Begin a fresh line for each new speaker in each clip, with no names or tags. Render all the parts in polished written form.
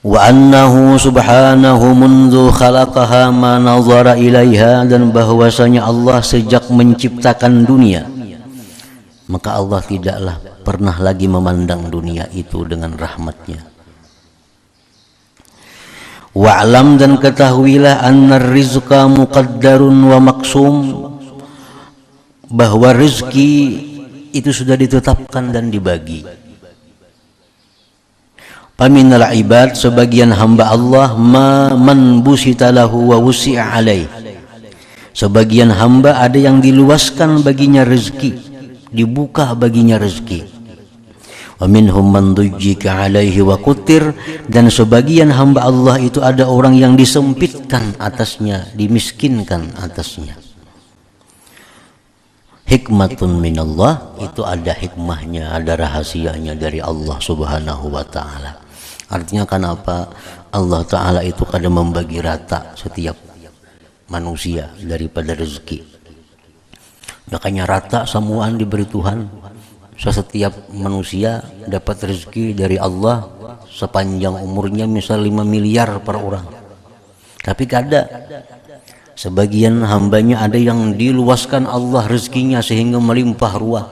wa annahu subhanahu mundu khalaqaha ma nazara ilaiha, dan bahwasanya Allah sejak menciptakan dunia maka Allah tidaklah pernah lagi memandang dunia itu dengan rahmatnya. Wa'lam, dan ketahuilah annar rizqa muqaddarun wa maqsum, bahwa rezeki itu sudah ditetapkan dan dibagi. Paminal ibad, sebagian hamba Allah, man busita lahu wa wusi'a alaih, sebagian hamba ada yang diluaskan baginya rezeki, dibuka baginya rezeki. Wa minhum man dujjika alaihi wa qutir, dan sebagian hamba Allah itu ada orang yang disempitkan atasnya, dimiskinkan atasnya. Hikmatun minallah, itu ada hikmahnya, ada rahasianya dari Allah subhanahu wa ta'ala. Artinya kenapa Allah ta'ala itu kadang membagi rata setiap manusia daripada rezeki. Makanya rata semuaan diberi Tuhan. Setiap manusia dapat rezeki dari Allah sepanjang umurnya, misal 5 miliar per orang. Tapi kada, sebagian hambanya ada yang diluaskan Allah rezekinya sehingga melimpah ruah.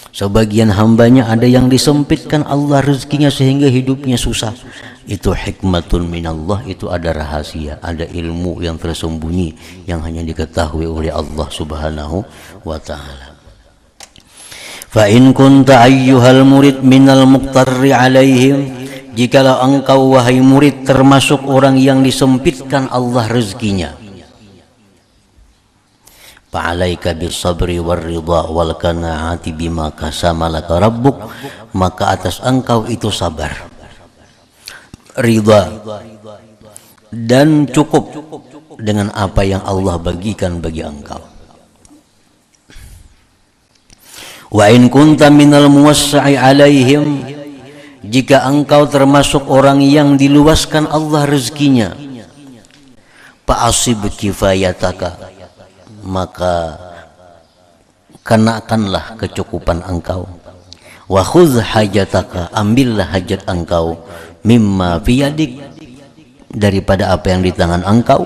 Sebagian hambanya ada yang disempitkan Allah rezekinya sehingga hidupnya susah. Itu hikmatun minallah, itu ada rahasia, ada ilmu yang tersembunyi yang hanya diketahui oleh Allah subhanahu wa ta'ala. Fa in kunta ayyuhal murid minal muqtarri alaihim, jikalau engkau wahai murid termasuk orang yang disempitkan Allah rezekinya, fa'alaika bisabri warridha wal qanaati bima qasama laka rabbuk, maka atas engkau itu sabar, ridha, dan cukup dengan apa yang Allah bagikan bagi engkau. Wa in kunta minal muwassa'i alaihim, jika engkau termasuk orang yang diluaskan Allah rezekinya, fa'asib kifayataka, maka kenakanlah kecukupan engkau. Wa khudh hajataka, ambillah hajat engkau, mimma fiyadik, daripada apa yang di tangan engkau.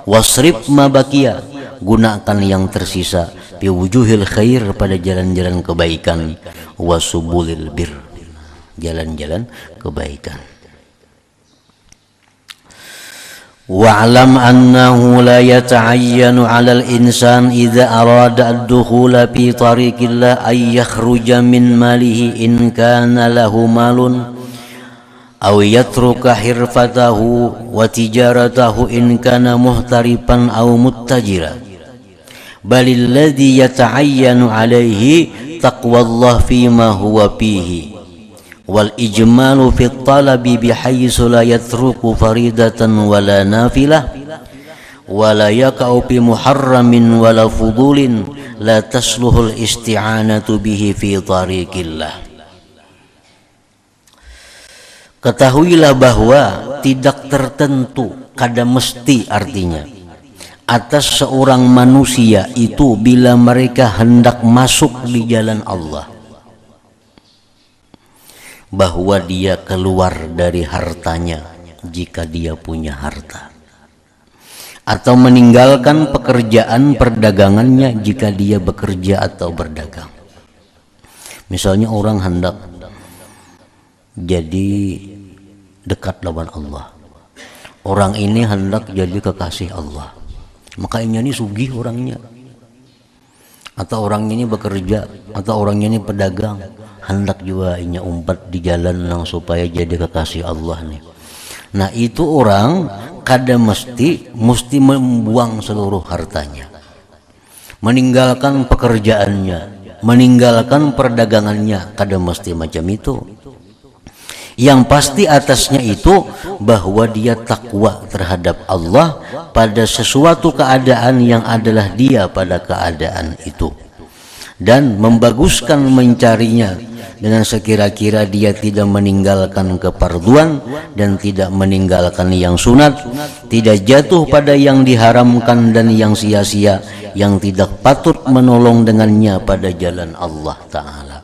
Wasrif ma baqiya, gunakan yang tersisa, bi wujuhil khair, pada jalan-jalan kebaikan, wasubulil bir, jalan-jalan kebaikan. Wa'lam annahu la yata'ayyanu 'alal insan idza arada ad-dukhula fi tariqillah ay yakhruja min malihi in kana lahu malun aw yatruka hirfatahu wa tijaratahu in kana muhtarifan aw muttajira, balil ladzi yata'ayyanu 'alaihi taqwallah fima huwa fihi wal ijmalu fi talabi bihaytsu la yatruku faridatan wala nafilah wala yaqa'u fi muharramin wala fudulin la tasluhul isti'anatu bihi fi tariqillah. Ketahuilah bahwa tidak tertentu, kada mesti artinya, atas seorang manusia itu bila mereka hendak masuk di jalan Allah, bahwa dia keluar dari hartanya jika dia punya harta, atau meninggalkan pekerjaan perdagangannya jika dia bekerja atau berdagang. Misalnya orang hendak jadi dekat lawan Allah, orang ini hendak jadi kekasih Allah, maka ini sugih orangnya, atau orang ini bekerja, atau orang ini pedagang, hendak juga inya umpat di jalan lang supaya jadi kekasih Allah nih. Nah itu orang kada mesti membuang seluruh hartanya, meninggalkan pekerjaannya, meninggalkan perdagangannya, kada mesti macam itu. Yang pasti atasnya itu bahwa dia takwa terhadap Allah pada sesuatu keadaan yang adalah dia pada keadaan itu, dan membaguskan mencarinya dengan sekira-kira dia tidak meninggalkan keparduan dan tidak meninggalkan yang sunat, tidak jatuh pada yang diharamkan dan yang sia-sia, yang tidak patut menolong dengannya pada jalan Allah Ta'ala.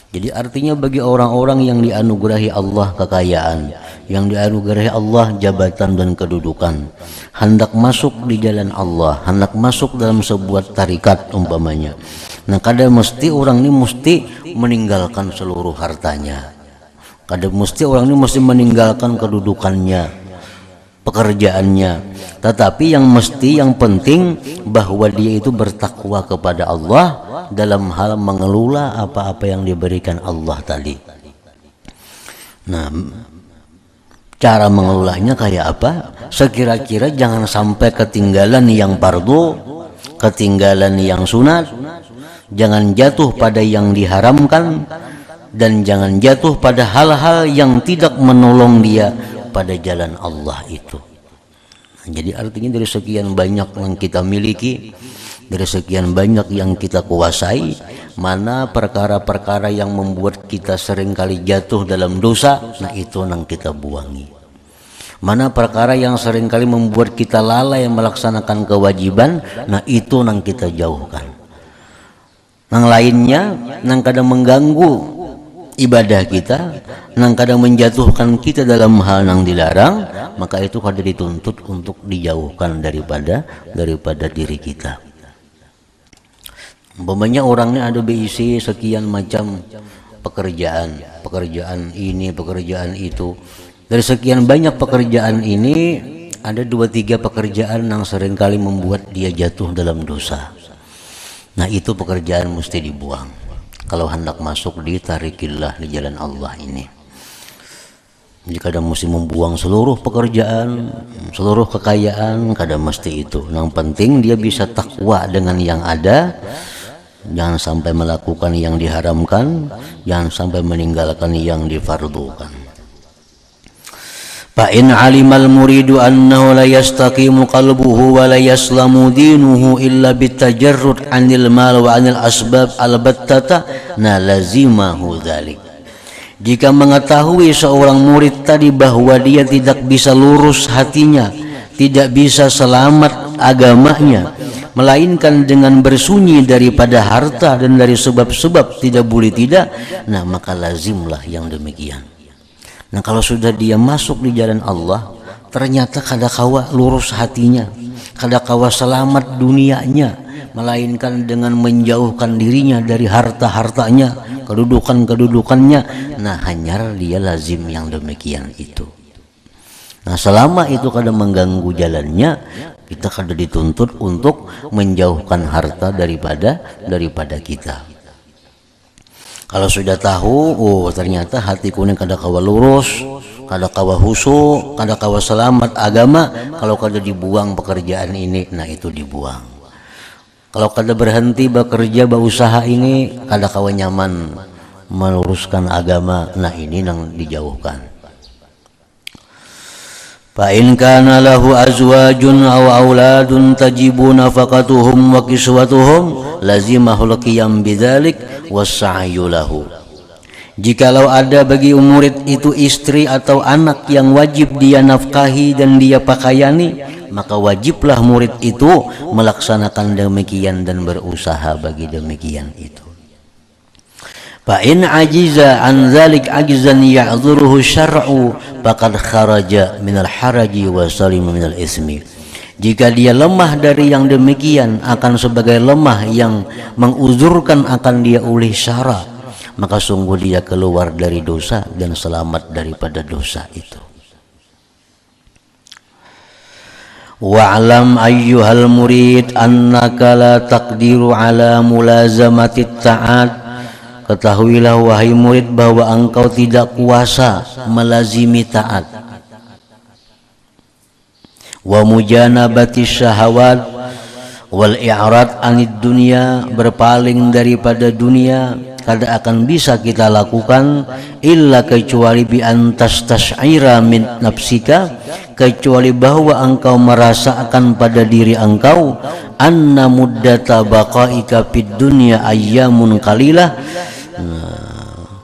Jadi artinya bagi orang-orang yang dianugerahi Allah kekayaan, yang dianugerahi Allah jabatan dan kedudukan, hendak masuk di jalan Allah, hendak masuk dalam sebuah tarikat umpamanya, nah kadang mesti orang ini mesti meninggalkan seluruh hartanya, kadang mesti orang ini mesti meninggalkan kedudukannya, pekerjaannya, tetapi yang penting bahwa dia itu bertakwa kepada Allah dalam hal mengelola apa-apa yang diberikan Allah tadi. Nah, cara mengelolanya kayak apa? Sekira-kira jangan sampai ketinggalan yang fardu, ketinggalan yang sunat, jangan jatuh pada yang diharamkan, dan jangan jatuh pada hal-hal yang tidak menolong dia pada jalan Allah itu. Jadi artinya dari sekian banyak yang kita miliki, dari sekian banyak yang kita kuasai, mana perkara-perkara yang membuat kita seringkali jatuh dalam dosa, nah itu yang kita buangi. Mana perkara yang seringkali membuat kita lalai melaksanakan kewajiban, nah itu yang kita jauhkan. Yang lainnya yang kadang mengganggu ibadah kita, yang kadang menjatuhkan kita dalam hal yang dilarang, maka itu kadang dituntut untuk dijauhkan daripada diri kita. Umpamanya orangnya ada berisi sekian macam pekerjaan ini, pekerjaan itu. Dari sekian banyak pekerjaan ini, ada 2-3 pekerjaan yang seringkali membuat dia jatuh dalam dosa. Nah itu pekerjaan mesti dibuang kalau hendak masuk di tarikillah, di jalan Allah ini. Jika ada mesti membuang seluruh pekerjaan, seluruh kekayaan, kadang mesti itu. Yang penting dia bisa takwa dengan yang ada, jangan sampai melakukan yang diharamkan, jangan sampai meninggalkan yang difardukan. Fa in alimal muridu annahu la yastaqimu qalbuhu wa la yaslamu dinuhu illa bitajarrud 'anil mal wa 'anil asbab albattata na lazimahu dzalik. Jika mengetahui seorang murid tadi bahwa dia tidak bisa lurus hatinya, tidak bisa selamat agamanya, melainkan dengan bersunyi daripada harta dan dari sebab-sebab tidak boleh tidak, nah maka lazimlah yang demikian. Nah kalau sudah dia masuk di jalan Allah, ternyata kadakawa lurus hatinya, kadakawa selamat dunianya, melainkan dengan menjauhkan dirinya dari harta-hartanya, kedudukan-kedudukannya, nah hanya dia lazim yang demikian itu. Nah selama itu kadang mengganggu jalannya, kita kadang dituntut untuk menjauhkan harta daripada kita. Kalau sudah tahu, oh ternyata hatiku ini kadakawa lurus, kadakawa husu, kadakawa selamat agama, kalau kada dibuang pekerjaan ini, nah itu dibuang. Kalau kada berhenti bekerja, berusaha ini, kadakawa nyaman meluruskan agama, nah ini yang dijauhkan. Fa in kana lahu azwajun aw auladun tajibu nafaqatuhum wa kiswatuhum lazimahul qiyam bidzalik was-sa'yu lahu. Jikalau ada bagi murid itu istri atau anak yang wajib dia nafkahi dan dia pakaiani, maka wajiblah murid itu melaksanakan demikian dan berusaha bagi demikian itu. Fa in ajiza an dzalik ajzan ya'dhuruhu syar'u faqad kharaja minal haraji wa salima minal ismi. Jika dia lemah dari yang demikian, akan sebagai lemah yang menguzurkan akan dia oleh syara, maka sungguh dia keluar dari dosa dan selamat daripada dosa itu. Wa'lam ayyuhal murid annaka la taqdiru ala mulazamati ta'at. Ketahuilah wahai murid bahwa engkau tidak kuasa melazimi taat. Wa mujanabati syahawat wal i'rad anid dunya, berpaling daripada dunia kada akan bisa kita lakukan illa kecuali bi antas tas'ira min nafsika, kecuali bahwa engkau merasakan pada diri engkau anna muddata baqaika fid dunya ayyamun qalilah,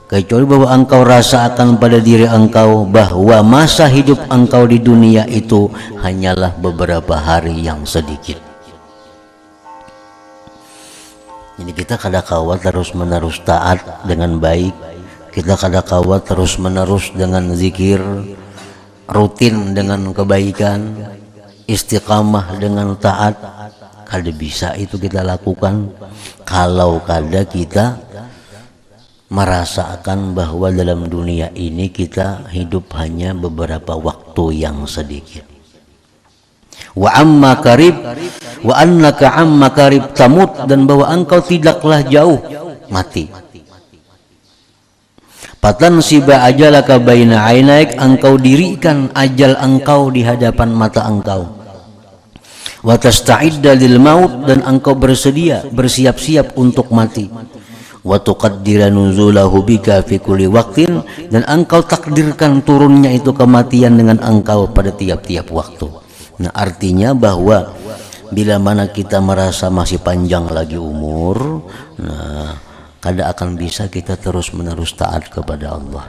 kecuali bahwa engkau rasakan pada diri engkau bahwa masa hidup engkau di dunia itu hanyalah beberapa hari yang sedikit. Jadi kita kadakawa terus menerus taat dengan baik, kita kadakawa terus menerus dengan zikir, rutin dengan kebaikan, istiqamah dengan taat. Kada bisa itu kita lakukan kalau kada kita merasakan bahwa dalam dunia ini kita hidup hanya beberapa waktu yang sedikit. Wa amma karib wa annaka amma karib tamut, dan bahwa engkau tidaklah jauh mati. Patan siba ajalaka baina ainaik, engkau dirikan ajal engkau di hadapan mata engkau. Wa tasta'idda lil maut, dan engkau bersedia bersiap-siap untuk mati. Wa tuqaddira nuzulahu bika fi kulli waqtin, dan engkau takdirkan turunnya itu kematian dengan engkau pada tiap-tiap waktu. Nah, artinya bahwa bila mana kita merasa masih panjang lagi umur, nah kada akan bisa kita terus menerus taat kepada Allah.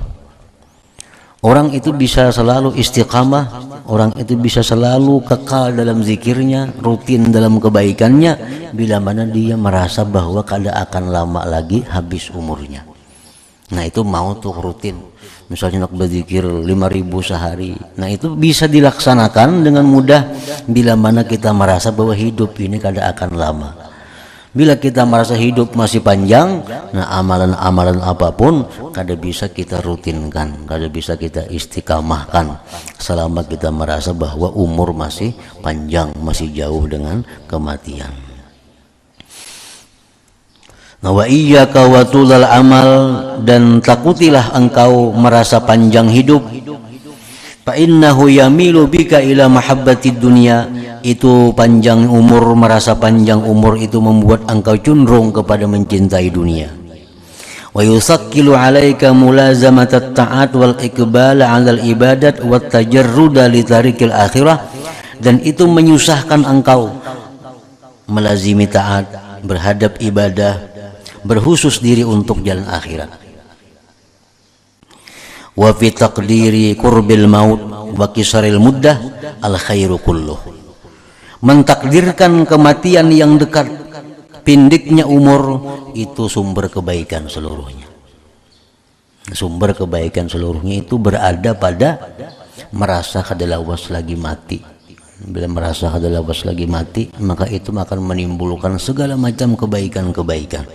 Orang itu bisa selalu istiqamah, orang itu bisa selalu kekal dalam zikirnya, rutin dalam kebaikannya, bila mana dia merasa bahwa kada akan lama lagi habis umurnya. Nah itu mau tuh rutin, misalnya nak berzikir 5.000 sehari. Nah itu bisa dilaksanakan dengan mudah bila mana kita merasa bahwa hidup ini kada akan lama. Bila kita merasa hidup masih panjang, nah amalan-amalan apapun kada bisa kita rutinkan, kada bisa kita istiqamahkan selama kita merasa bahwa umur masih panjang, masih jauh dengan kematian. Nah, wa iyyaka wa tulal amal, dan takutilah engkau merasa panjang hidup. Fa innahu yamilu bika ila mahabbatid dunya, itu panjang umur, merasa panjang umur itu membuat engkau cenderung kepada mencintai dunia. Wa yusakkilu 'alaika mulazamatat ta'at wal iqbal 'alal ibadat wat tajarruda li tarikil akhirah, dan itu menyusahkan engkau melazimi taat, berhadap ibadah, berkhusus diri untuk jalan akhirat. Wa fi taqdiri qurbil maut wa kisaril muddah al khairu kulluh, mentakdirkan kematian yang dekat, pendeknya umur, itu sumber kebaikan seluruhnya. Sumber kebaikan seluruhnya itu berada pada merasa kadalawas lagi mati. Bila merasa kadalawas lagi mati, maka itu akan menimbulkan segala macam kebaikan-kebaikan.